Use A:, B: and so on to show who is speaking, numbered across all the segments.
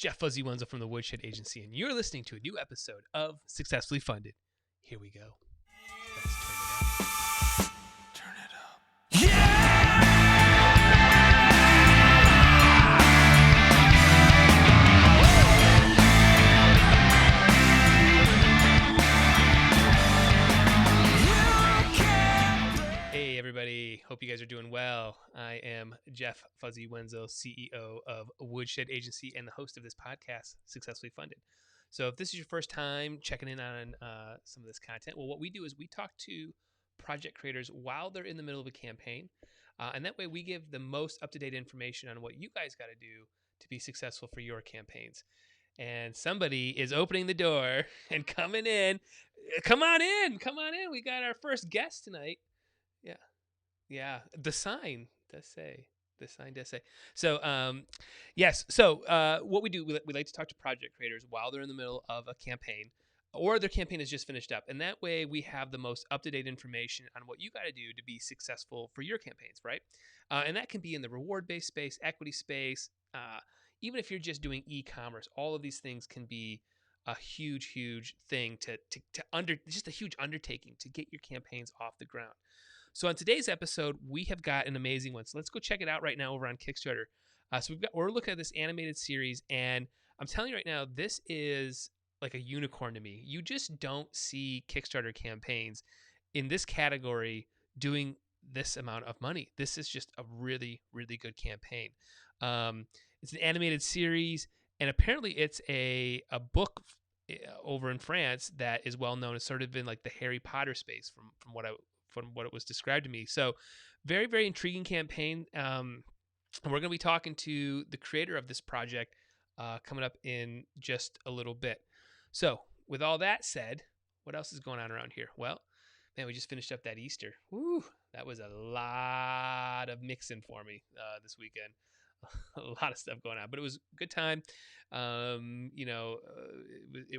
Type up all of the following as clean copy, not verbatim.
A: Jeff Fuzzy Wenzel from the Woodshed Agency, and you're listening to a new episode of Successfully Funded. Here we go. Let's turn it up. Turn it up. Yeah! Hey everybody, hope you guys are doing well. I am Jeff Fuzzy Wenzel, CEO of Woodshed Agency and the host of this podcast, Successfully Funded. So if this is your first time checking in on some of this content, well, what we do is we talk to project creators while they're in the middle of a campaign. And that way we give the most up-to-date information on what you guys got to do to be successful for your campaigns. And somebody is opening the door and coming in. Come on in. We got our first guest tonight. Yeah. The sign does say. So, yes. So, what we do, we like to talk to project creators while they're in the middle of a campaign, or their campaign is just finished up, and that way we have the most up-to-date information on what you got to do to be successful for your campaigns, right? And that can be in the reward-based space, equity space, even if you're just doing e-commerce. All of these things can be a huge thing just a huge undertaking to get your campaigns off the ground. So on today's episode, we have got an amazing one. So let's go check it out right now over on Kickstarter. We're looking at this animated series, and I'm telling you right now, this is like a unicorn to me. You just don't see Kickstarter campaigns in this category doing this amount of money. This is just a really good campaign. It's an animated series, and apparently it's a book over in France that is well known. It's sort of in like the Harry Potter space from what it was described to me. So very intriguing campaign. And we're going to be talking to the creator of this project coming up in just a little bit. So with all that said, what else is going on around here? Well, man, we just finished up that Easter. Woo, that was a lot of mixing for me this weekend. A lot of stuff going on, but it was a good time. It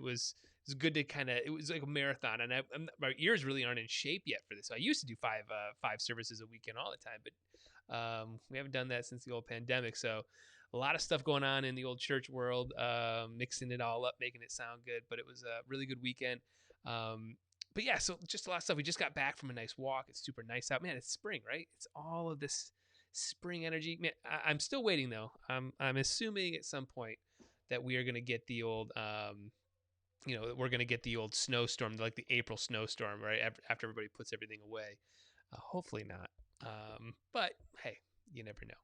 A: was good to it was like a marathon, and my ears really aren't in shape yet for this. So I used to do five services a weekend all the time, but we haven't done that since the old pandemic. So a lot of stuff going on in the old church world, mixing it all up, making it sound good. But it was a really good weekend. But yeah, so just a lot of stuff. We just got back from a nice walk. It's super nice out, man. It's spring, right? It's all of this spring energy. Man, I'm still waiting though. I'm assuming at some point that we are going to get the old, we're going to get the old snowstorm, like the April snowstorm, right? After everybody puts everything away. Hopefully not. But hey, you never know.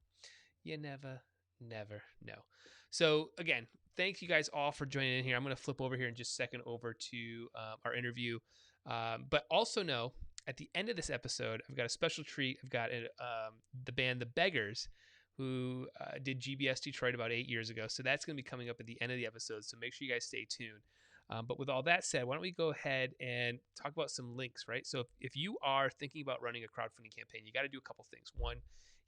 A: You never know. So again, thank you guys all for joining in here. I'm going to flip over here in just a second over to our interview. But also know, at the end of this episode, I've got a special treat. I've got the band The Beggars, who did GBS Detroit about 8 years ago. So that's going to be coming up at the end of the episode. So make sure you guys stay tuned. But with all that said, why don't we go ahead and talk about some links, right? So if you are thinking about running a crowdfunding campaign, you got to do a couple things. One, you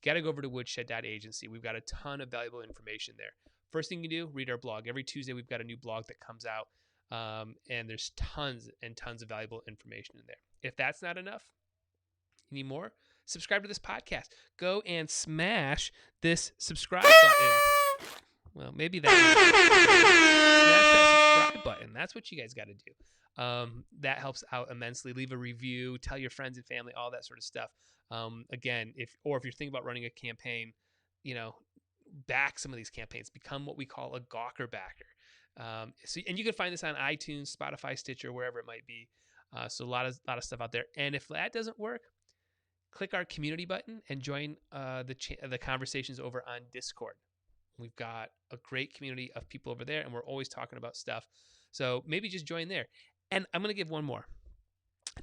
A: got to go over to woodshed.agency. We've got a ton of valuable information there. First thing you do, read our blog. Every Tuesday, we've got a new blog that comes out. And there's tons and tons of valuable information in there. If that's not enough, you need more, subscribe to this podcast. Go and smash this subscribe button. Well, maybe that. Smash that subscribe button. That's what you guys got to do. That helps out immensely. Leave a review, tell your friends and family, all that sort of stuff. Again, if you're thinking about running a campaign, back some of these campaigns. Become what we call a Gawker backer. And you can find this on iTunes, Spotify, Stitcher, wherever it might be. So a lot of stuff out there. And if that doesn't work, click our community button and join the conversations over on Discord. We've got a great community of people over there, and we're always talking about stuff. So maybe just join there. And I'm going to give one more.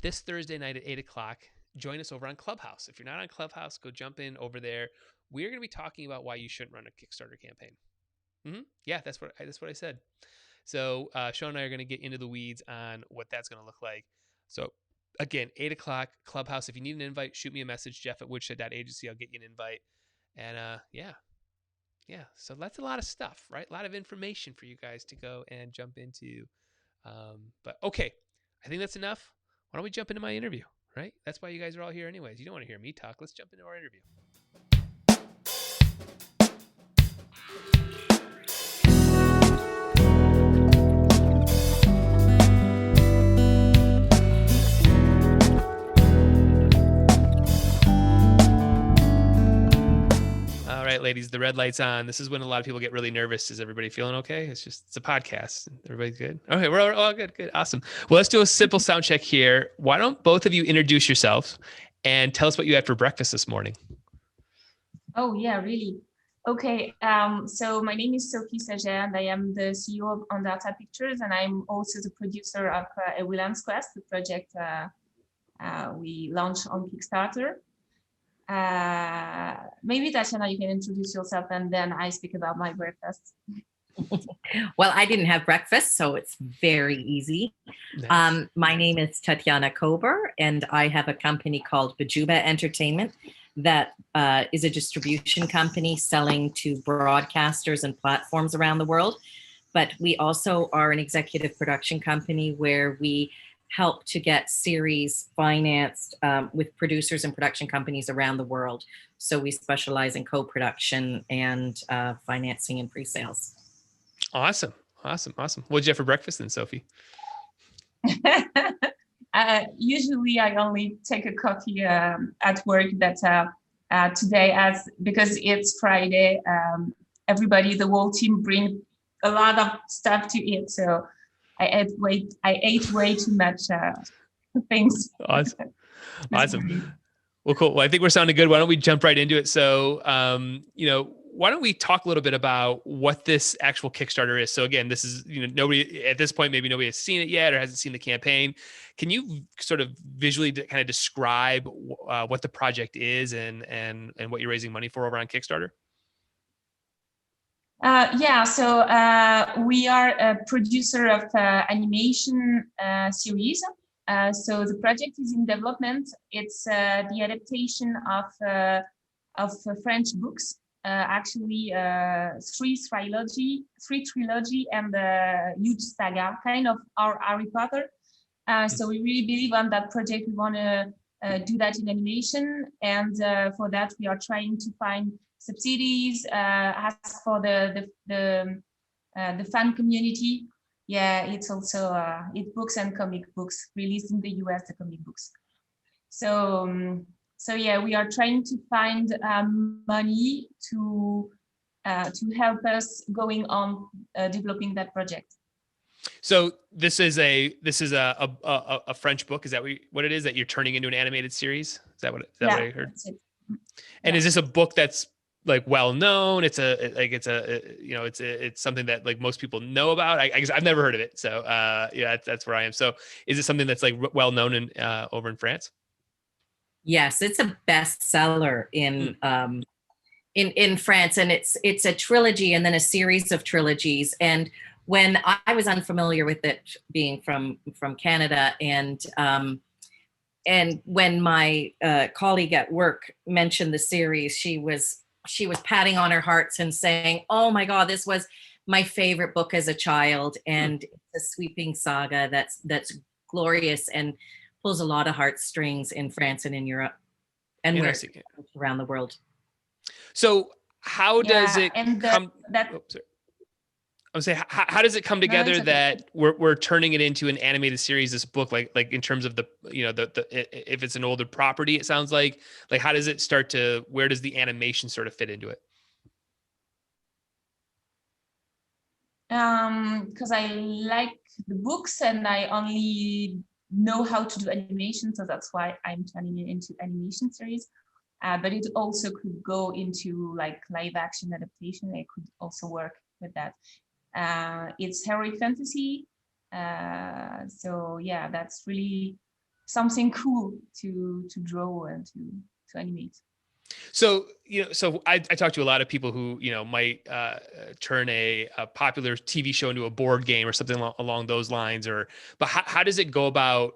A: This Thursday night at 8 o'clock, join us over on Clubhouse. If you're not on Clubhouse, go jump in over there. We're going to be talking about why you shouldn't run a Kickstarter campaign. Yeah, that's what I said. So Sean and I are going to get into the weeds on what that's going to look like. So again, 8 o'clock, Clubhouse. If you need an invite, shoot me a message, jeff@woodshed.agency. I'll get you an invite. And yeah. So that's a lot of stuff, right? A lot of information for you guys to go and jump into. But okay, I think that's enough. Why don't we jump into my interview, right? That's why you guys are all here anyways. You don't want to hear me talk. Let's jump into our interview. light, ladies. The red light's on. This is when a lot of people get really nervous. Is everybody feeling okay? It's a podcast. Everybody's good. Okay, we're all good. Good. Awesome. Well, let's do a simple sound check here. Why don't both of you introduce yourselves and tell us what you had for breakfast this morning?
B: Oh, yeah, really. Okay, so my name is Sophie Saget, and I am the CEO of On Data Pictures, and I'm also the producer of EWILAN'S Quest, the project we launched on Kickstarter. Maybe Tatiana, you can introduce yourself, and then I speak about my breakfast.
C: Well, I didn't have breakfast, so it's very easy. Nice. My name is Tatiana Kober, and I have a company called Bajuba Entertainment that is a distribution company selling to broadcasters and platforms around the world. But we also are an executive production company where we help to get series financed with producers and production companies around the world. So we specialize in co-production and financing and pre-sales.
A: Awesome. What'd you have for breakfast then, Sophie?
B: Usually I only take a coffee at work. That today, because it's Friday, everybody, the whole team bring a lot of stuff to eat. So I ate way too much things.
A: Awesome. Well, cool. Well, I think we're sounding good. Why don't we jump right into it? So, why don't we talk a little bit about what this actual Kickstarter is? So again, this is, nobody at this point, maybe nobody has seen it yet or hasn't seen the campaign. Can you sort of visually kind of describe what the project is and what you're raising money for over on Kickstarter?
B: Yeah, so we are a producer of animation series. So the project is in development. It's the adaptation of French books. Actually, three trilogy and a huge saga, kind of our Harry Potter. So we really believe on that project. We want to do that in animation, and for that we are trying to find subsidies. Ask for the fan community. Yeah, it's also it's books and comic books released in the US. The comic books. So yeah, we are trying to find money to help us going on developing that project.
A: So this is a French book. Is that what it is that you're turning into an animated series? Is that what I heard?
B: That's it.
A: And is this a book that's like well known? It's something that like most people know about. I guess I've never heard of it. So that's where I am. So is it something that's like well known over in France?
C: Yes, it's a bestseller in France, and it's a trilogy and then a series of trilogies. And when I was unfamiliar with it, being from Canada, and when my colleague at work mentioned the series, she was patting on her heart and saying, "Oh my God, this was my favorite book as a child," and it's a sweeping saga that's glorious and pulls a lot of heartstrings in France and in Europe and around the world.
A: So how does it come? I would say, how does it come together that we're turning it into an animated series? This book, like in terms of the if it's an older property, it sounds like how does it start to? Where does the animation sort of fit into it?
B: Because I like the books and I only know how to do animation, so that's why I'm turning it into animation series. But it also could go into like live action adaptation. It could also work with that. It's heroic fantasy, so yeah, that's really something cool to draw and to animate.
A: So, so I talk to a lot of people who, might turn a popular TV show into a board game or something along those lines, but how does it go about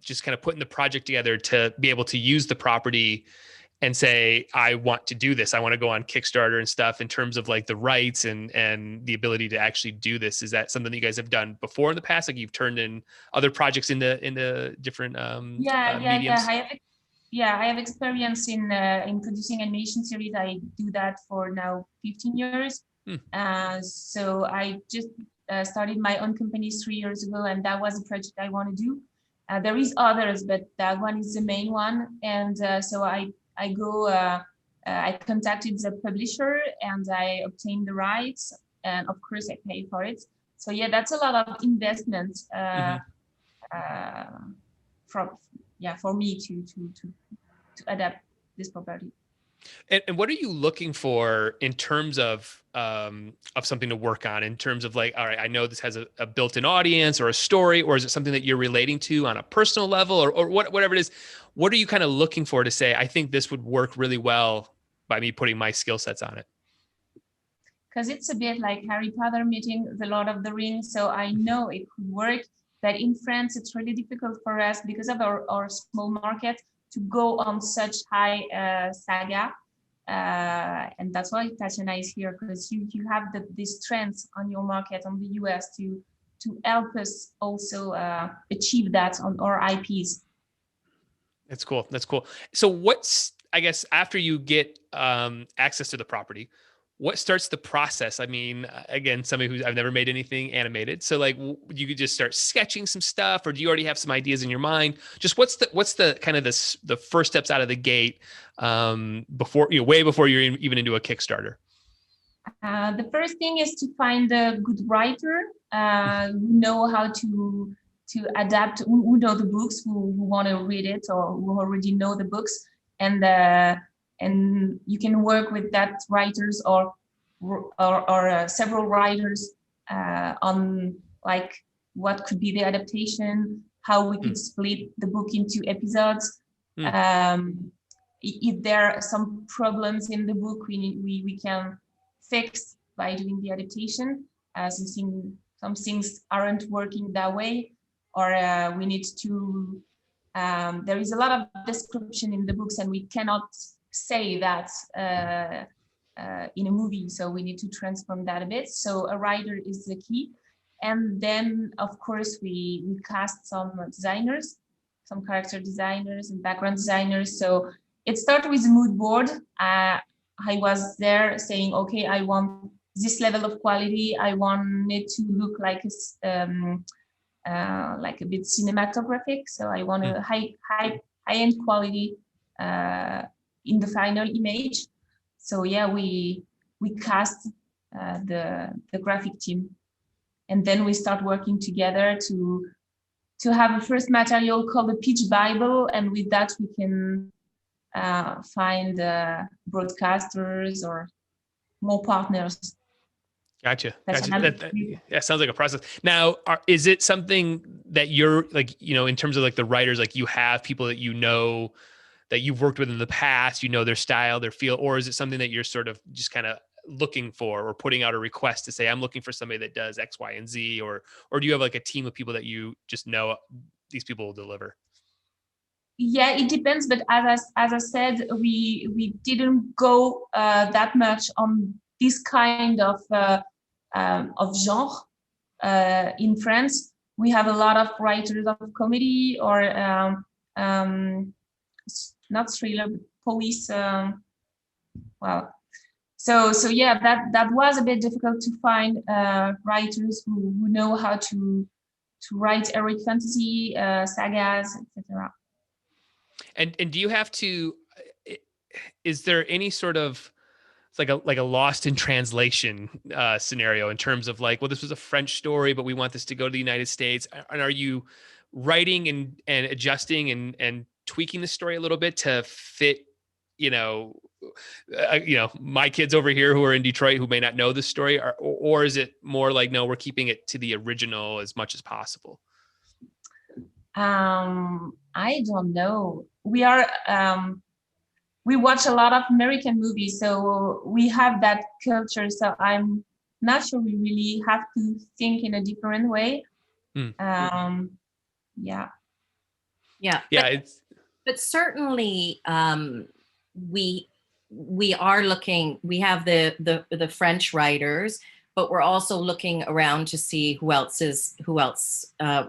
A: just kind of putting the project together to be able to use the property and say, I want to do this. I want to go on Kickstarter and stuff in terms of like the rights and the ability to actually do this. Is that something that you guys have done before in the past? Like you've turned in other projects into different mediums?
B: I have experience in producing animation series. I do that for now 15 years. So I just started my own company 3 years ago, and that was a project I want to do. There is others, but that one is the main one. And so I go I contacted the publisher and I obtained the rights, and of course I pay for it. So yeah, that's a lot of investment for me to adapt this property.
A: And what are you looking for in terms of something to work on, in terms of like, all right, I know this has a built-in audience or a story, or is it something that you're relating to on a personal level, or whatever it is? What are you kind of looking for to say, I think this would work really well by me putting my skill sets on it?
B: Because it's a bit like Harry Potter meeting the Lord of the Rings. So I know it could work, but in France, it's really difficult for us because of our small market to go on such high saga. And that's why Tatiana is here, because you have this strength on your market on the US to help us also achieve that on our IPs.
A: That's cool. That's cool. So what's, I guess, after you get access to the property, what starts the process? I mean, again, somebody I've never made anything animated. So like, you could just start sketching some stuff, or do you already have some ideas in your mind? Just what's the kind of the first steps out of the gate before, way before you're even into a Kickstarter?
B: The first thing is to find a good writer who know how to adapt, who know the books, who want to read it, or who already know the books, and you can work with that writers or several writers on like what could be the adaptation, how we could split the book into episodes. If there are some problems in the book, we can fix by doing the adaptation. Some things aren't working that way, or we need to. There is a lot of description in the books, and we cannot say that in a movie, so we need to transform that a bit. So a writer is the key, and then of course we cast some designers, some character designers and background designers. So it started with a mood board. I was there saying, okay, I want this level of quality. I want it to look like a bit cinematographic. So I want a high-end quality in the final image. So yeah, we cast the graphic team, and then we start working together to have a first material called the Pitch Bible, and with that we can find broadcasters or more partners.
A: Gotcha. That sounds like a process. Now, is it something that you're like, in terms of like the writers, like you have people that that you've worked with in the past, their style, their feel, or is it something that you're sort of just kind of looking for, or putting out a request to say, I'm looking for somebody that does X, Y, and Z, or do you have like a team of people that you just know these people will deliver?
B: Yeah, it depends. But as I said, we didn't go that much on this kind of genre in France. We have a lot of writers of comedy or not thriller, but police. So yeah, that was a bit difficult to find writers who know how to write heroic fantasy sagas, etc.
A: And do you have to? Is there any sort of like a lost in translation scenario in terms of like, well, this was a French story, but we want this to go to the United States? And are you writing and adjusting and tweaking the story a little bit to fit, my kids over here who are in Detroit who may not know the story, or is it more like, no, we're keeping it to the original as much as possible?
B: I don't know. We watch a lot of American movies, so we have that culture. So I'm not sure we really have to think in a different way. Yeah.
C: But certainly, we are looking. We have the French writers, but we're also looking around to see who else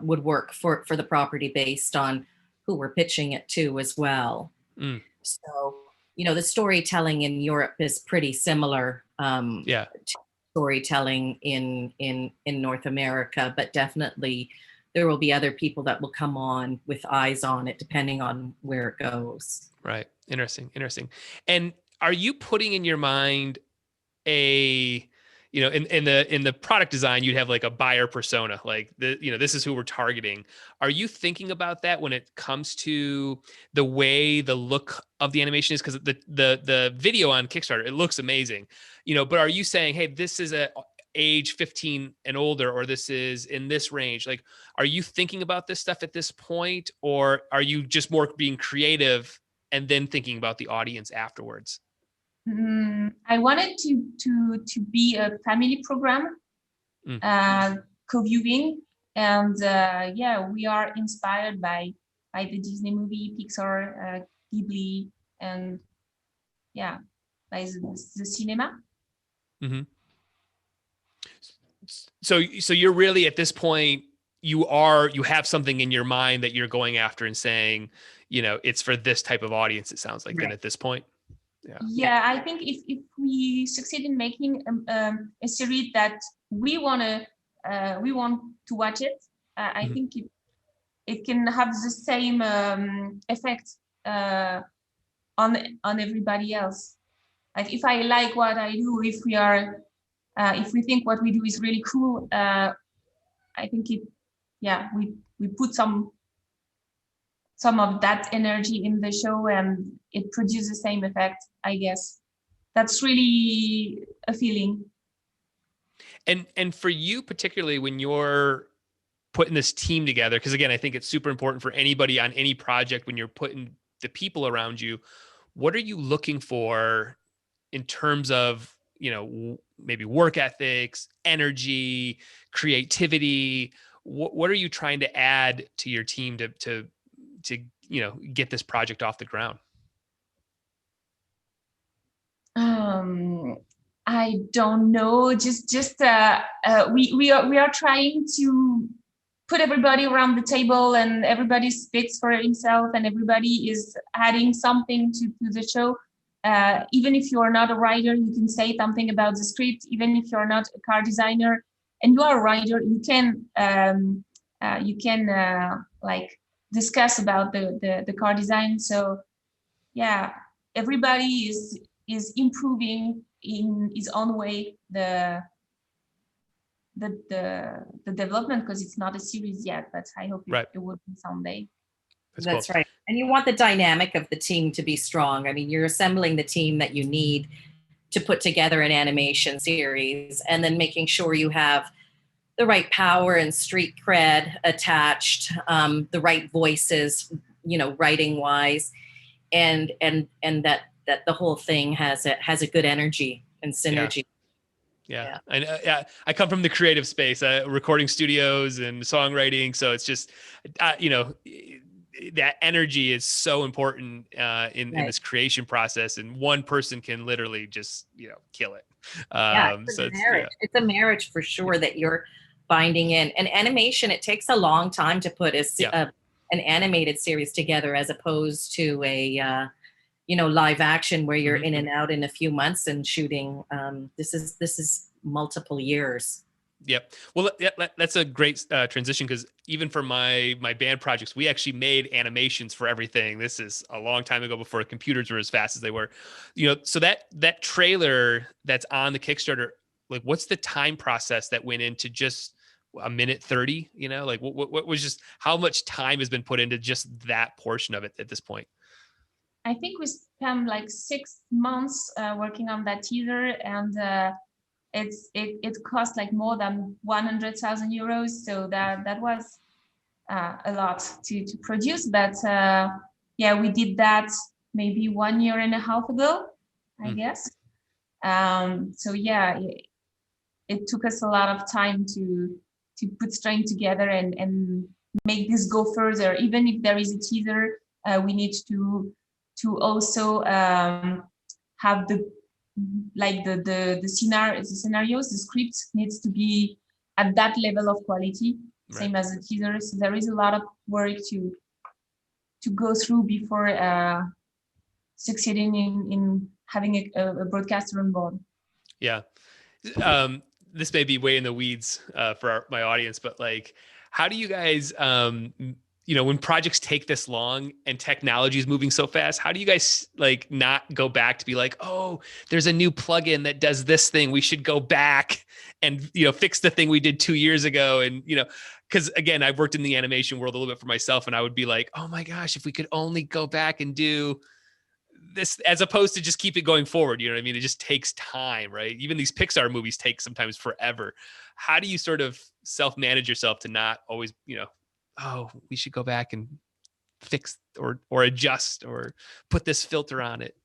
C: would work for the property based on who we're pitching it to as well. So, the storytelling in Europe is pretty similar to storytelling in North America, but definitely there will be other people that will come on with eyes on it depending on where it goes.
A: Right. Interesting. And are you putting in your mind a, you know, in the product design, you'd have like a buyer persona, like this is who we're targeting. Are you thinking about that when it comes to the way the look of the animation is? Because the video on Kickstarter, it looks amazing, but are you saying, hey, this is a age 15 and older, or this is in this range? Like, are you thinking about this stuff at this point, or are you just more being creative and then thinking about the audience afterwards?
B: I wanted to be a family program, co-viewing, and we are inspired by the Disney movie, Pixar, Ghibli, and by the cinema.
A: Mm-hmm. So you're really at this point, you have something in your mind that you're going after and saying, it's for this type of audience. It sounds like right. Then at this point.
B: Yeah, I think if we succeed in making a series that we want to watch it, I think it can have the same effect on everybody else. Like if I like what I do, if we think what we do is really cool, I think we put some of that energy in the show and it produces the same effect, I guess. That's really a feeling.
A: And for you particularly, when you're putting this team together, because again, I think it's super important for anybody on any project, when you're putting the people around you, what are you looking for in terms of, maybe work ethics, energy, creativity? What are you trying to add to your team to get this project off the ground?
B: I don't know. Just we are trying to put everybody around the table and everybody speaks for himself and everybody is adding something to the show. Even if you are not a writer, you can say something about the script. Even if you're not a car designer and you are a writer, you can like discuss about the car design. So yeah, everybody is improving in his own way the development, because it's not a series yet, but I hope it will be someday.
C: That's cool. Right. And you want the dynamic of the team to be strong. I mean, you're assembling the team that you need to put together an animation series, and then making sure you have the right power and street cred attached, the right voices, writing wise, and that the whole thing has a good energy and synergy.
A: Yeah. I come from the creative space, recording studios and songwriting. So it's just, that energy is so important in this creation process, and one person can literally just, kill it.
C: It's a marriage for sure that you're binding in. And animation, it takes a long time to put an animated series together, as opposed to a live action where you're in and out in a few months and shooting. This is multiple years.
A: Yep. Well, that's a great transition, because even for my band projects, we actually made animations for everything. This is a long time ago, before computers were as fast as they were. So that trailer that's on the Kickstarter, like, what's the time process that went into just a minute 30? Like what was, just how much time has been put into just that portion of it at this point?
B: I think we spent like 6 months working on that teaser, and it cost like more than 100,000 euros. So that was a lot to produce. But we did that maybe 1.5 years ago, I guess. It took us a lot of time to put strength together and make this go further. Even if there is a teaser, we need to also have the scenarios, the script needs to be at that level of quality, same as the teaser. So there is a lot of work to go through before succeeding in having a broadcaster on board.
A: Yeah. This may be way in the weeds for my audience, but like, how do you guys when projects take this long and technology is moving so fast, how do you guys like not go back to be like, oh, there's a new plugin that does this thing, we should go back and fix the thing we did 2 years ago? And because again, I've worked in the animation world a little bit for myself, and I would be like, oh my gosh, if we could only go back and do this, as opposed to just keep it going forward. You know what I mean? It just takes time, right? Even these Pixar movies take sometimes forever. How do you sort of self-manage yourself to not always, oh, we should go back and fix or adjust or put this filter on it?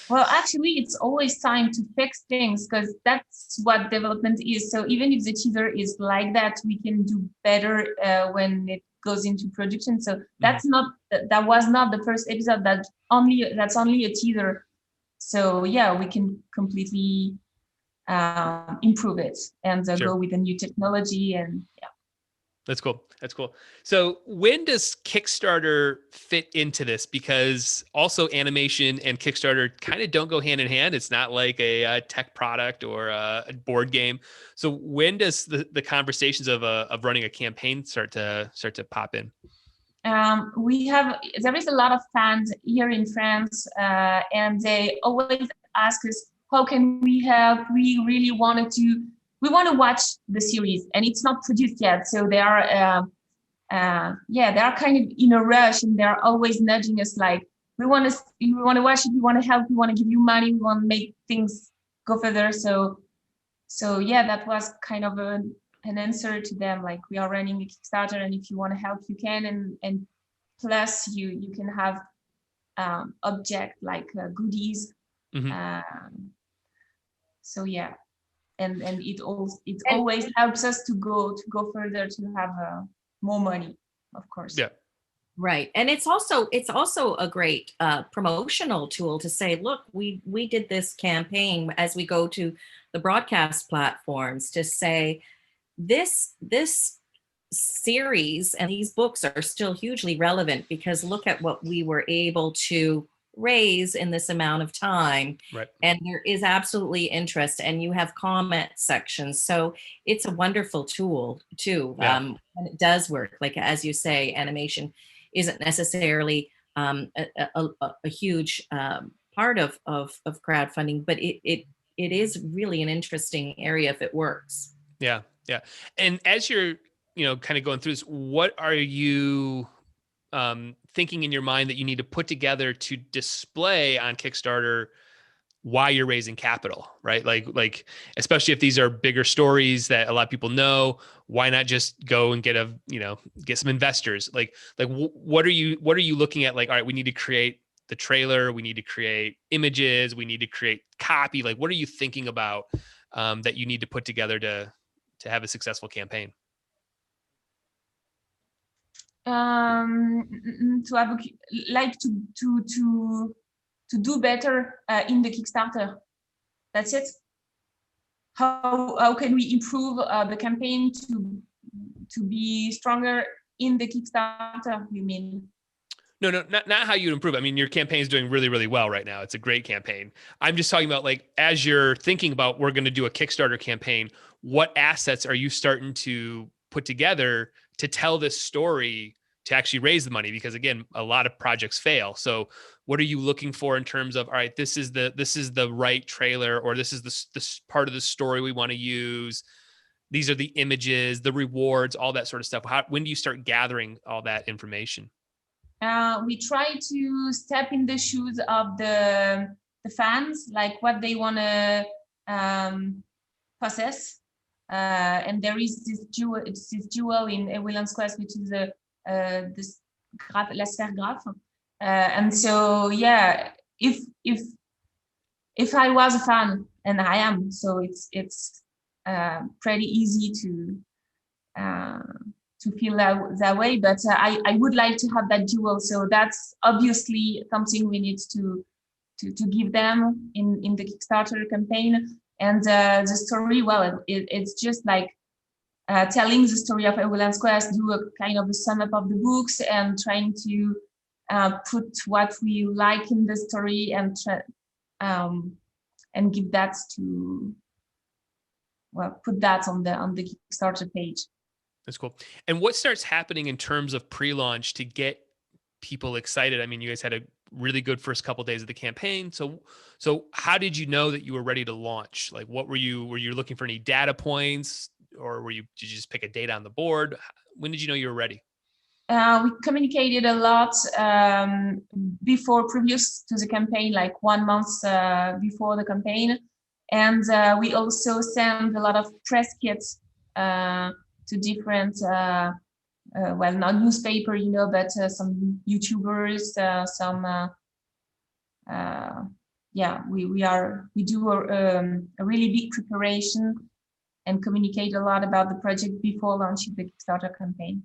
B: Well, actually, it's always time to fix things, because that's what development is. So even if the teaser is like that, we can do better when it goes into production. So that was not the first episode. That's only a teaser. So yeah, we can completely improve it and go with a new technology. And yeah.
A: That's cool. So when does Kickstarter fit into this? Because also animation and Kickstarter kind of don't go hand in hand. It's not like a tech product or a board game. So when does the conversations of running a campaign start to pop in?
B: There is a lot of fans here in France, and they always ask us, how can we help? We really want to watch the series, and it's not produced yet. So they are, they are kind of in a rush, and they're always nudging us like, we want to watch it, we want to help, we want to give you money, we want to make things go further. So yeah, that was kind of an answer to them. Like, we are running a Kickstarter, and if you want to help, you can, and plus you can have object like goodies. So yeah. And it always helps us to go further, to have more money, of course.
A: Yeah.
C: Right. And it's also a great promotional tool to say, look, we did this campaign as we go to the broadcast platforms, to say this series and these books are still hugely relevant, because look at what we were able to raise in this amount of time.
A: Right.
C: And there is absolutely interest, and you have comment sections. So it's a wonderful tool too.
A: Yeah.
C: And it does work. Like, as you say, animation isn't necessarily a huge part of crowdfunding, but it is really an interesting area if it works.
A: Yeah. And as you're kind of going through this, what are you thinking in your mind that you need to put together to display on Kickstarter why you're raising capital, right? Like especially if these are bigger stories that a lot of people know, why not just go and get some investors? Like what are you looking at? Like, all right, we need to create the trailer, we need to create images, we need to create copy. Like, what are you thinking about that you need to put together to have a successful campaign?
B: To have to do better in the Kickstarter. That's it. How can we improve the campaign to be stronger in the Kickstarter, you mean?
A: No, not how you improve. I mean, your campaign is doing really, really well right now. It's a great campaign. I'm just talking about, like, as you're thinking about, we're going to do a Kickstarter campaign, what assets are you starting to put together to tell this story to actually raise the money? Because again, a lot of projects fail. So what are you looking for in terms of, all right, this is the right trailer, or this is this part of the story we want to use. These are the images, the rewards, all that sort of stuff. When do you start gathering all that information?
B: We try to step in the shoes of the fans, like what they want to possess. And there is this jewel in EWILAN'S quest, which is this la sphère graph. And so, yeah, if I was a fan, and I am, so it's pretty easy to feel that way, but I would like to have that jewel. So that's obviously something we need to give them in the Kickstarter campaign. And the story, well, it's just like telling the story of EWILAN'S quest, do a kind of a sum up of the books, and trying to put what we like in the story and give that put that on the Kickstarter page.
A: That's cool. And what starts happening in terms of pre-launch to get people excited? I mean, you guys had a really good first couple days of the campaign. So how did you know that you were ready to launch? Like, what were you looking for any data points, or did you just pick a date on the board? When did you know you were ready?
B: We communicated a lot previous to the campaign, like 1 month before the campaign. And we also sent a lot of press kits to different, well, not newspaper, but some YouTubers, we do a really big preparation and communicate a lot about the project before launching the Kickstarter campaign.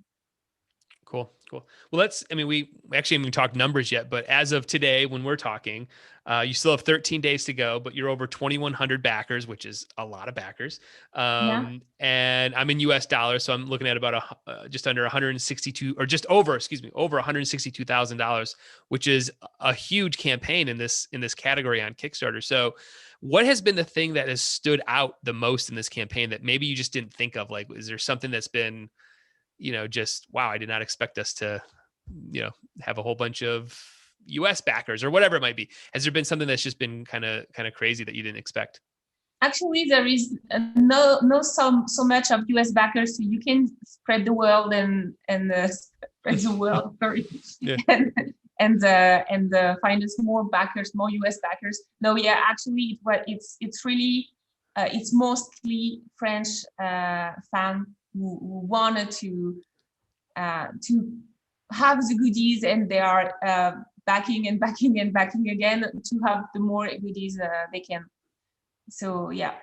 A: Cool. Well, we actually haven't even talked numbers yet, but as of today, when we're talking, you still have 13 days to go, but you're over 2,100 backers, which is a lot of backers. And I'm in US dollars. So I'm looking at about just under 162 or just over, over $162,000, which is a huge campaign in this category on Kickstarter. So what has been the thing that has stood out the most in this campaign that maybe you just didn't think of? Like, is there something that's been, just, wow, I did not expect us to, have a whole bunch of US backers or whatever it might be. Has there been something that's just been kind of crazy that you didn't expect?
B: Actually, there is so much of US backers, so you can spread the world and spread the world. Sorry. Yeah. and find us more US backers. No, yeah, actually, it's really it's mostly French fan who wanted to have the goodies, and they are backing again to have the more goodies they can. So yeah,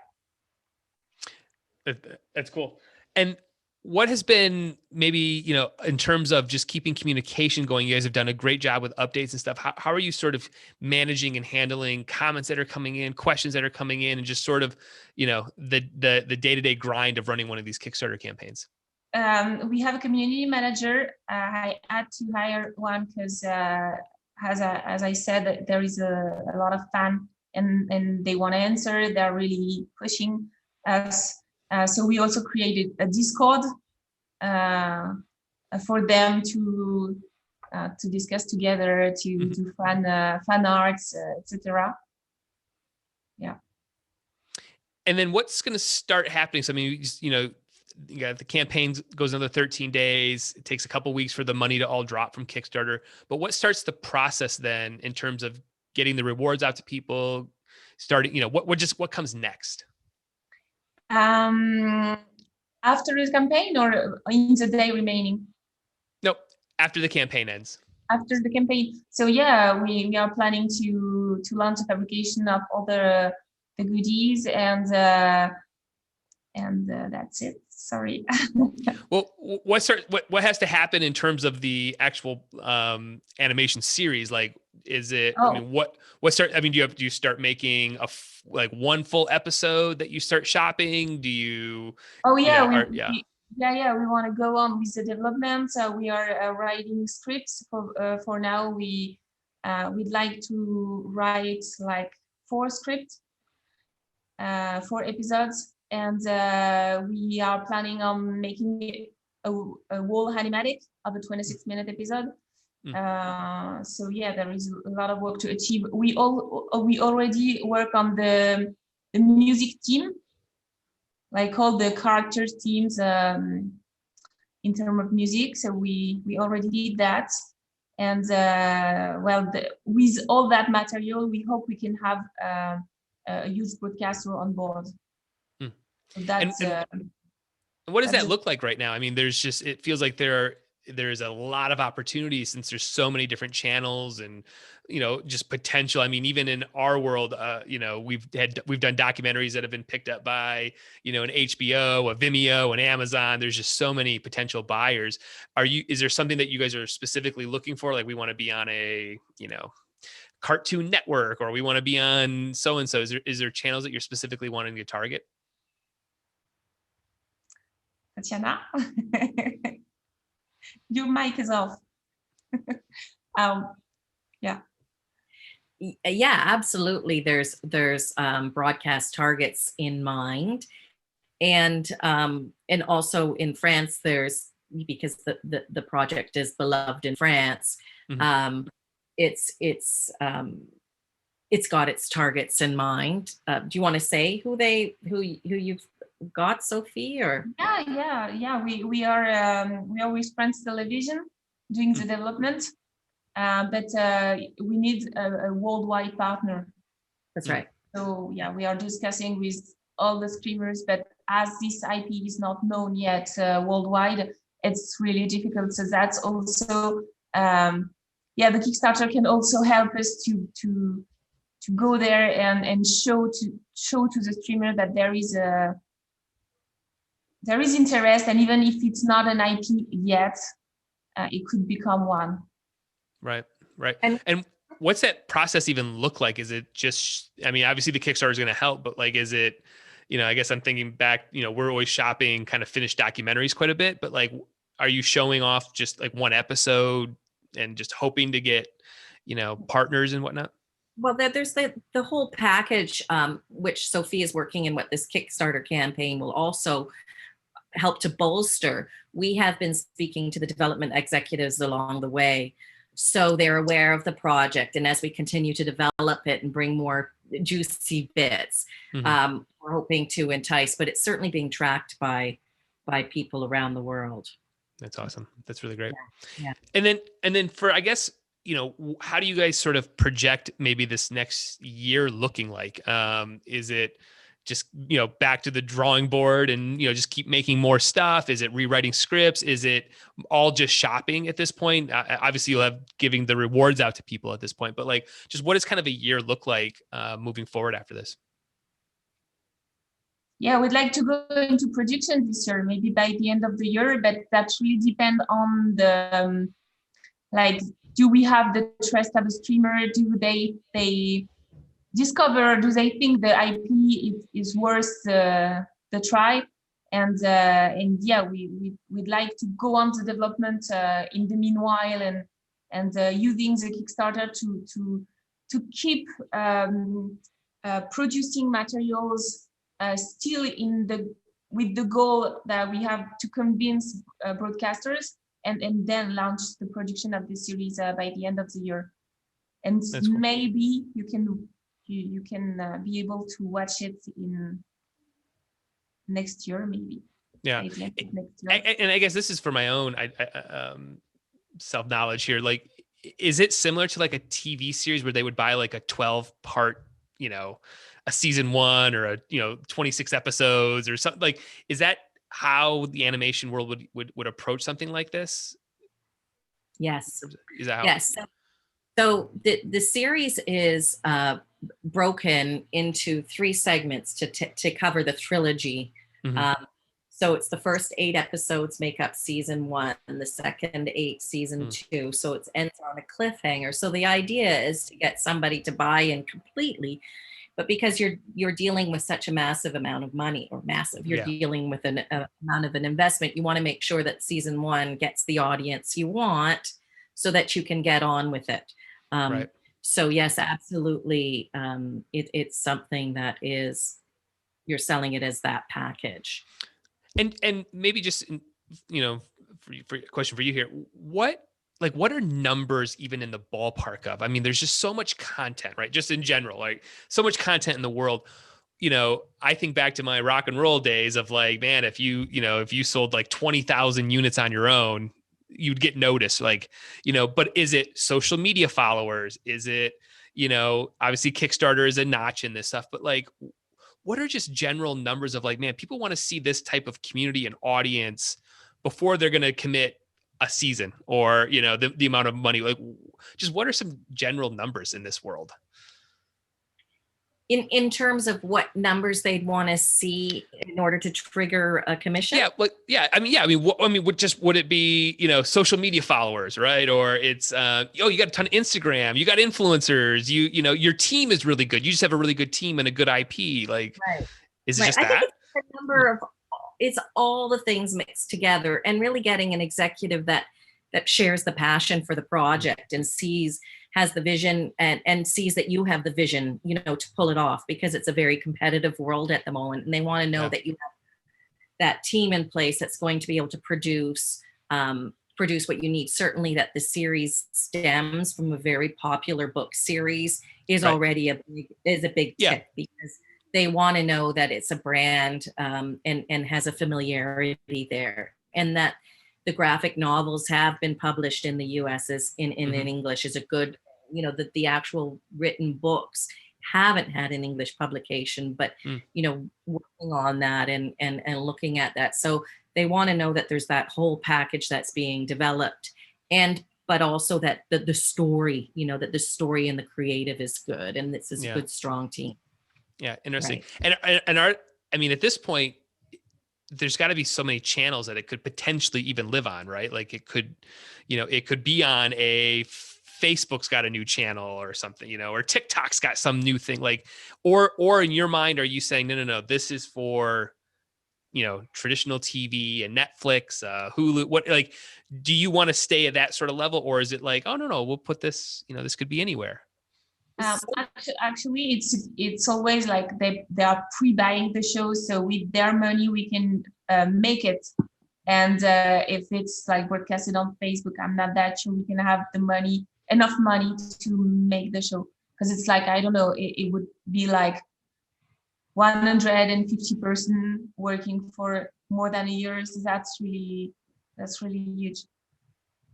A: that's cool. And what has been maybe, in terms of just keeping communication going? You guys have done a great job with updates and stuff. How are you sort of managing and handling comments that are coming in, questions that are coming in, and just sort of, the day-to-day grind of running one of these Kickstarter campaigns?
B: We have a community manager. I had to hire one because, as I said, there is a lot of fan and they want to answer. They're really pushing us. So we also created a Discord for them to discuss together, to do fan arts, etc. Yeah.
A: And then what's going to start happening? So, I mean, you got the campaign goes another 13 days. It takes a couple of weeks for the money to all drop from Kickstarter. But what starts the process then in terms of getting the rewards out to people? Starting, what comes next?
B: After the campaign or in the day remaining?
A: Nope. After the campaign ends.
B: After the campaign. So yeah, we are planning to launch a fabrication of all the goodies and that's it. Sorry.
A: Well, what has to happen in terms of the actual animation series? Like, is it? I mean, do you start making one full episode that you start shopping? Do you?
B: Oh yeah, we want to go on with the development. We are writing scripts for now. We'd like to write like 4 scripts, 4 episodes. And we are planning on making a whole animatic of a 26-minute episode. So yeah, there is a lot of work to achieve. We already work on the music team, like all the characters teams in terms of music. So we already did that. And with all that material, we hope we can have a huge broadcaster on board. That's
A: and what does that look like right now? I mean, it feels like there's a lot of opportunities since there's so many different channels and, just potential. I mean, even in our world, we've done documentaries that have been picked up by, an HBO, a Vimeo, an Amazon. There's just so many potential buyers. Is there something that you guys are specifically looking for? Like, we want to be on a, Cartoon Network, or we want to be on so-and-so. Is there channels that you're specifically wanting to target?
B: Tatiana, your mic is off. Yeah.
C: Yeah, absolutely. There's broadcast targets in mind, And also in France, because the project is beloved in France,
A: Mhm.
C: it's got its targets in mind. Do you want to say who you've got, Sophie? Or
B: Yeah. We are with France Television doing the development, but we need a worldwide partner.
C: that's right.
B: So yeah, we are discussing with all the streamers, but as this IP is not known yet worldwide, it's really difficult. So that's also the Kickstarter can also help us to go there and show to the streamer that there is interest, and even if it's not an IP yet, it could become one.
A: Right.
C: And
A: What's that process even look like? Is it just, I mean, obviously the Kickstarter is going to help, but like, is it, I guess I'm thinking back, we're always shopping kind of finished documentaries quite a bit, but like, are you showing off just like one episode and just hoping to get, partners and whatnot?
C: well, there's the whole package, which Sophie is working in. What this Kickstarter campaign will also help to bolster. We have been speaking to the development executives along the way, so they're aware of the project. And as we continue to develop it and bring more juicy bits, we're hoping to entice, but it's certainly being tracked by people around the world.
A: That's awesome. That's really great.
C: Yeah.
A: And then for, I guess, how do you guys sort of project maybe this next year looking like? Is it just, back to the drawing board and, just keep making more stuff? Is it rewriting scripts? Is it all just shopping at this point? Obviously you'll have giving the rewards out to people at this point, but like, just what does kind of a year look like moving forward after this?
B: Yeah, we'd like to go into production this year, maybe by the end of the year, but that really depends on the, do we have the trust of a streamer? Do they discover, do they think the IP is worth the try? And yeah, we'd like to go on the development in the meanwhile, and using the Kickstarter to keep producing materials still with the goal that we have to convince broadcasters and then launch the production of the series by the end of the year. And
A: That's cool.
B: Maybe you can be able to watch it in next year, maybe.
A: Yeah.
B: Next year.
A: And I guess this is for my own self-knowledge here. Like, is it similar to like a TV series where they would buy like a 12-part, a season 1 or 26 episodes or something? Like, is that how the animation world would approach something like this?
C: Yes.
A: Is that how?
C: Yes. So the series is broken into 3 segments to cover the trilogy. So it's the first 8 episodes make up season 1, and the second 8 season 2. So it ends on a cliffhanger. So the idea is to get somebody to buy in completely, but because you're dealing with such a massive amount of money, you're dealing with an amount of an investment, you want to make sure that season 1 gets the audience you want, so that you can get on with it.
A: Right.
C: So yes, absolutely. It's something that is, you're selling it as that package.
A: And maybe just, for a question for you here, what are numbers even in the ballpark of? I mean, there's just so much content, right? Just in general, like so much content in the world. I think back to my rock and roll days of like, man, if you sold like 20,000 units on your own, you'd get noticed, like, but is it social media followers? Is it, obviously Kickstarter is a notch in this stuff, but like, what are just general numbers of like, man, people want to see this type of community and audience before they're going to commit a season or, the amount of money? Like, just what are some general numbers in this world?
C: In terms of what numbers they'd want to see in order to trigger a commission? Would it be, social media followers, right? Or it's, you got a ton of Instagram, you got influencers, your team is really good. You just have a really good team and a good IP. Like, right.
A: Is it just that?
C: I think it's a number of, it's all the things mixed together, and really getting an executive that shares the passion for the project and has the vision and sees that you have the vision, to pull it off, because it's a very competitive world at the moment. And they want to know that you have that team in place that's going to be able to produce what you need. Certainly that the series stems from a very popular book series is already a big tip, because they want to know that it's a brand and has a familiarity there, and that the graphic novels have been published in the US in English is a good, that the actual written books haven't had an English publication, but working on that and looking at that. So they want to know that there's that whole package that's being developed, but also that the story, that the story and the creative is good, and this is a good, strong team.
A: Yeah, interesting. Right. And at this point, there's got to be so many channels that it could potentially even live on, right? Like it could be on Facebook's got a new channel or something, or TikTok's got some new thing, like, or in your mind, are you saying, no, this is for, traditional TV and Netflix, Hulu, what, like, do you want to stay at that sort of level? Or is it like, oh, no, we'll put this, this could be anywhere?
B: Actually, it's always like they are pre-buying the show, so with their money we can make it. And if it's like broadcasted on Facebook, I'm not that sure we can have enough money to make the show, because it's like, I don't know, it would be like 150 person working for more than a year. So that's really huge.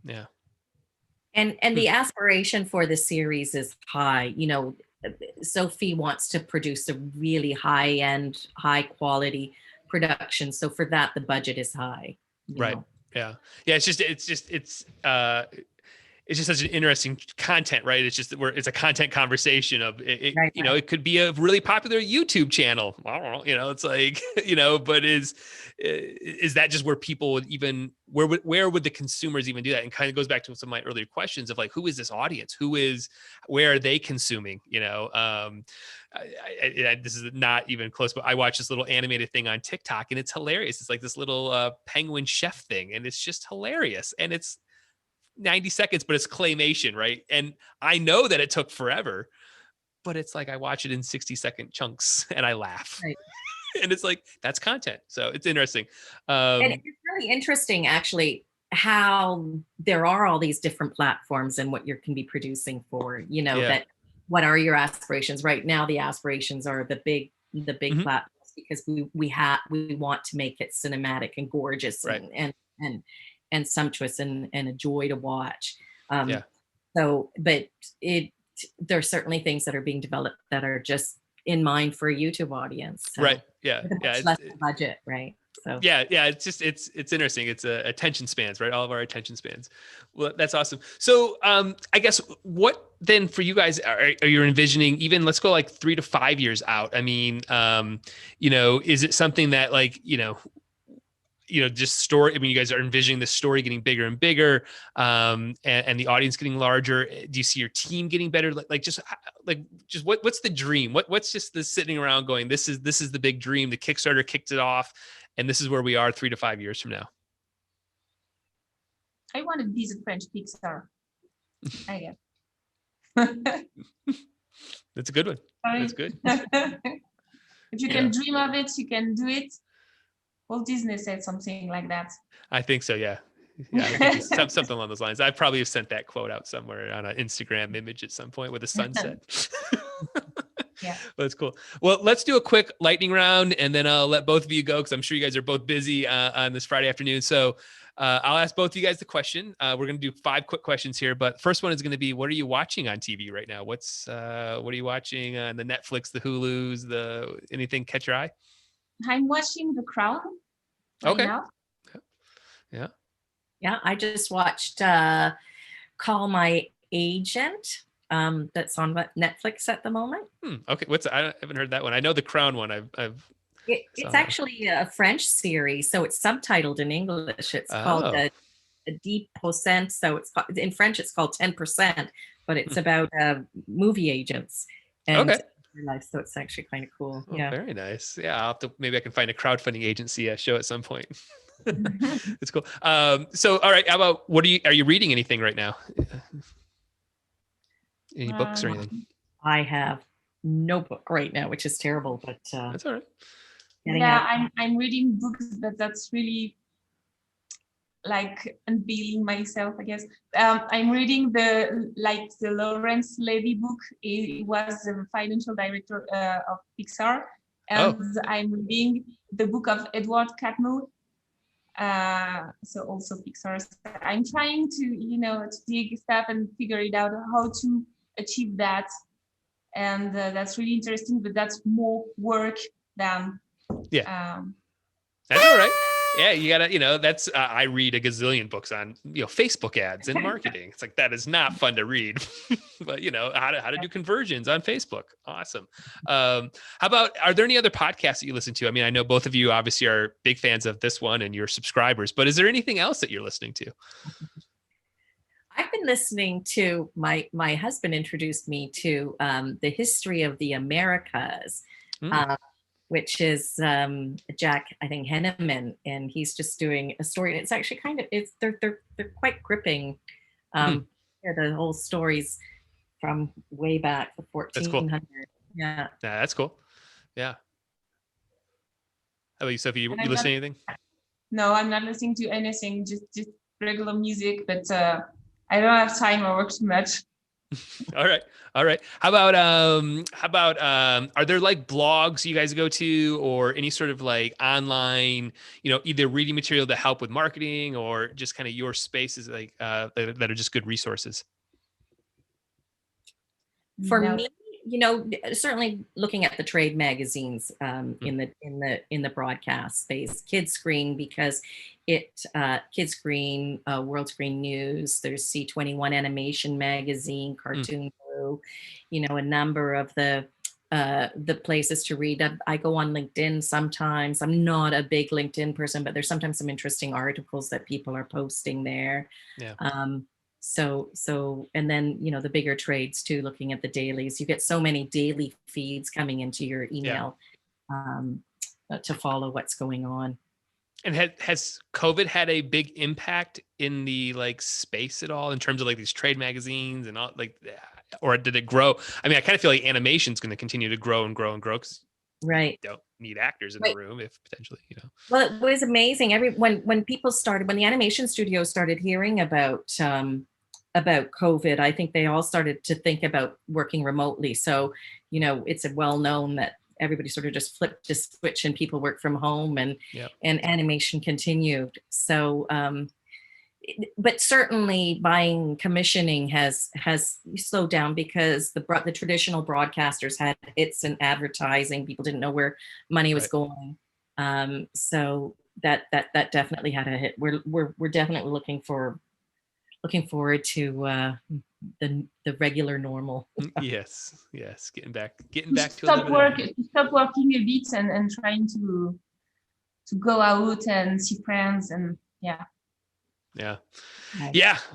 A: Yeah.
C: And the aspiration for the series is high. Sophie wants to produce a really high-end, high-quality production. So for that, the budget is high.
A: Right. Yeah. Yeah. It's just such an interesting content, right? It's just it's a content conversation of it. Right. It could be a really popular YouTube channel. I don't know. It's like, but is that just where people would even, where would the consumers even do that? And kind of goes back to some of my earlier questions of like, who is this audience? Where are they consuming? This is not even close, but I watch this little animated thing on TikTok and it's hilarious. It's like this little penguin chef thing, and it's just hilarious. And it's 90 seconds, but it's claymation, right? And I know that it took forever, but it's like I watch it in 60-second chunks and I laugh. Right. And it's like, that's content. So it's interesting.
C: And it's really interesting, actually, how there are all these different platforms and what you can be producing for, that what are your aspirations right now? The aspirations are the big platforms, because we want to make it cinematic and gorgeous, right, and sumptuous and a joy to watch. So, but there are certainly things that are being developed that are just in mind for a YouTube audience. So,
A: right. Yeah.
C: It's less budget, right? So
A: yeah. It's interesting. It's attention spans, right? All of our attention spans. Well, that's awesome. So I guess what then for you guys are you envisioning, even let's go like 3 to 5 years out? I mean, is it something that like, just story. I mean, you guys are envisioning the story getting bigger and bigger, and the audience getting larger. Do you see your team getting better? Just what's the dream? What's just the sitting around going, this is the big dream. The Kickstarter kicked it off, and this is where we are 3 to 5 years from now.
B: I want to be the French Pixar. I guess.
A: That's a good one. That's good.
B: If you can dream of it, you can do it. Walt Disney said something like that.
A: I think so. Yeah. I think it's something along those lines. I probably have sent that quote out somewhere on an Instagram image at some point with a sunset.
B: Yeah.
A: That's cool. Well, let's do a quick lightning round, and then I'll let both of you go, because I'm sure you guys are both busy on this Friday afternoon. So I'll ask both of you guys the question. We're going to do 5 quick questions here, but first one is going to be, what are you watching on TV right now? What are you watching on the Netflix, the Hulus, anything catch your eye?
B: I'm watching The Crown right now.
C: Yeah, I just watched Call My Agent. That's on Netflix at the moment.
A: Okay, I haven't heard that one. I know the Crown one.
C: It's actually a French series, so it's subtitled in English. It's called a 10%. So it's in French, it's called 10%, but it's about movie agents. And life, so it's actually kind of cool.
A: Yeah, very nice. Yeah, maybe I can find a crowdfunding agency show at some point. It's cool. So all right, how about are you reading anything right now? Any books or anything?
C: I have no book right now, which is terrible, but
A: that's all right.
C: getting
B: Yeah,
C: out.
B: I'm reading books, but that's really like unveiling myself, I guess. I'm reading the Lawrence Levy book. He was the financial director of Pixar, and I'm reading the book of Edward Catmull. So also Pixar. I'm trying to dig stuff and figure it out how to achieve that, and that's really interesting. But that's more work than
A: That's all right. Yeah, you gotta, that's I read a gazillion books on Facebook ads and marketing. It's like that is not fun to read, but how to do conversions on Facebook. Awesome. How about, are there any other podcasts that you listen to? I mean, I know both of you obviously are big fans of this one and your subscribers, but is there anything else that you're listening to?
C: I've been listening to, my husband introduced me to the History of the Americas. Which is Jack, I think, Henneman, and he's just doing a story. And it's actually they're quite gripping. The whole stories from way back, the 1400s.
A: That's cool. Yeah, that's cool. Yeah. How about you, Sophie? You listen to anything?
B: No, I'm not listening to anything. Just regular music, but I don't have time. I work too much.
A: All right. How about are there like blogs you guys go to, or any sort of like online, either reading material to help with marketing, or just kind of your spaces like that are just good resources?
C: For me, certainly looking at the trade magazines in the broadcast space, Kids Screen, because Kids Screen, World Screen News, there's C21 Animation Magazine, Cartoon Blue, a number of the places to read. I go on LinkedIn sometimes. I'm not a big LinkedIn person, but there's sometimes some interesting articles that people are posting there.
A: Yeah.
C: So, and then, the bigger trades too, looking at the dailies, you get so many daily feeds coming into your email to follow what's going on.
A: And has COVID had a big impact in the like space at all in terms of like these trade magazines and all, like, or did it grow? I mean, I kind of feel like animation is going to continue to grow and grow and grow, because
C: right,
A: you don't need actors in the room if potentially,
C: Well, it was amazing. When the animation studios started hearing about COVID, I think they all started to think about working remotely. So, it's well known that everybody sort of just flipped a switch and people work from home, and animation continued. So, but certainly buying, commissioning has slowed down, because the traditional broadcasters had hits in advertising. People didn't know where money was going. So that definitely had a hit. We're definitely looking forward to the regular normal.
A: yes, getting back to
B: stop working a bit and trying to go out and see friends, and
A: yeah.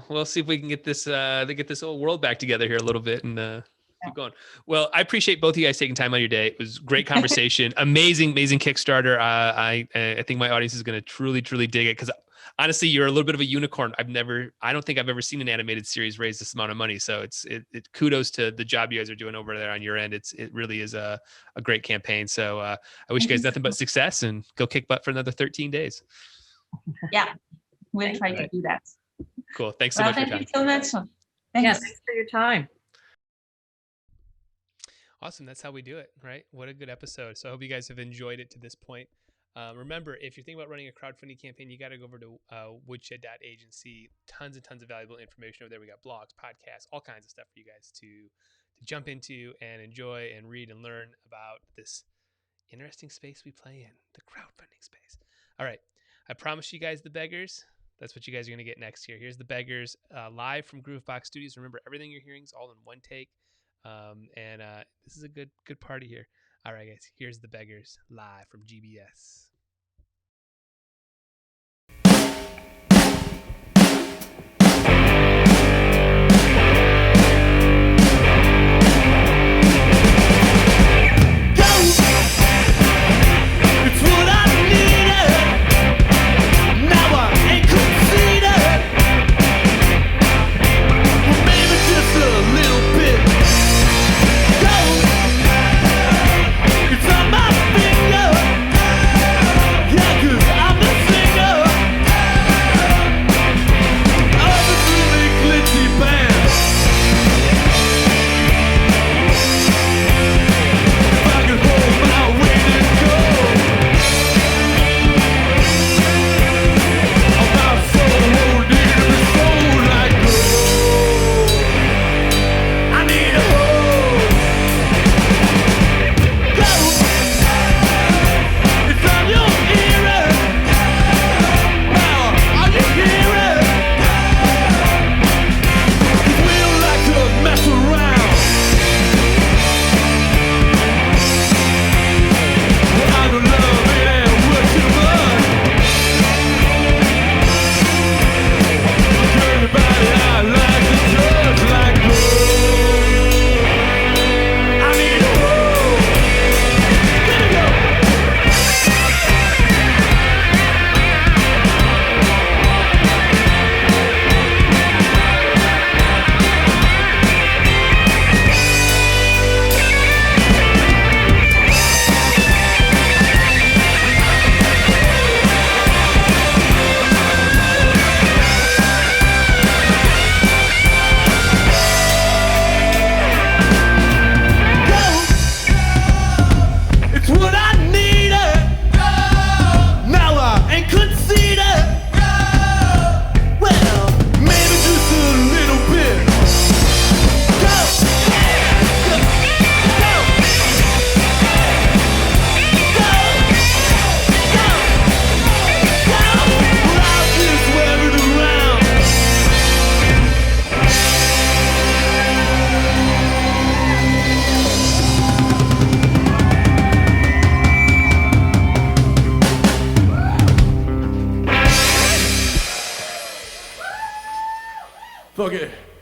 A: We'll see if we can get this whole world back together here a little bit and keep going. Well, I appreciate both of you guys taking time out of your day. It was great conversation. amazing Kickstarter. I think my audience is going to truly dig it, because honestly, you're a little bit of a unicorn. I don't think I've ever seen an animated series raise this amount of money. So it's kudos to the job you guys are doing over there on your end. It really is a great campaign. So I wish you guys nothing but success, and go kick butt for another 13 days.
B: Yeah, we'll try to do that.
A: Cool. Thanks so much for your time.
B: Thank you so much.
C: Thanks for your time.
A: Awesome. That's how we do it, right? What a good episode. So I hope you guys have enjoyed it to this point. Remember, if you're thinking about running a crowdfunding campaign, you got to go over to woodshed.agency. Tons and tons of valuable information over there. We got blogs, podcasts, all kinds of stuff for you guys to jump into and enjoy and read and learn about this interesting space we play in, the crowdfunding space. All right. I promise you guys the beggars. That's what you guys are going to get next here. Here's the beggars live from Groovebox Studios. Remember, everything you're hearing is all in one take. And this is a good party here. All right, guys, here's the beggars live from GBS.
D: Fuck it.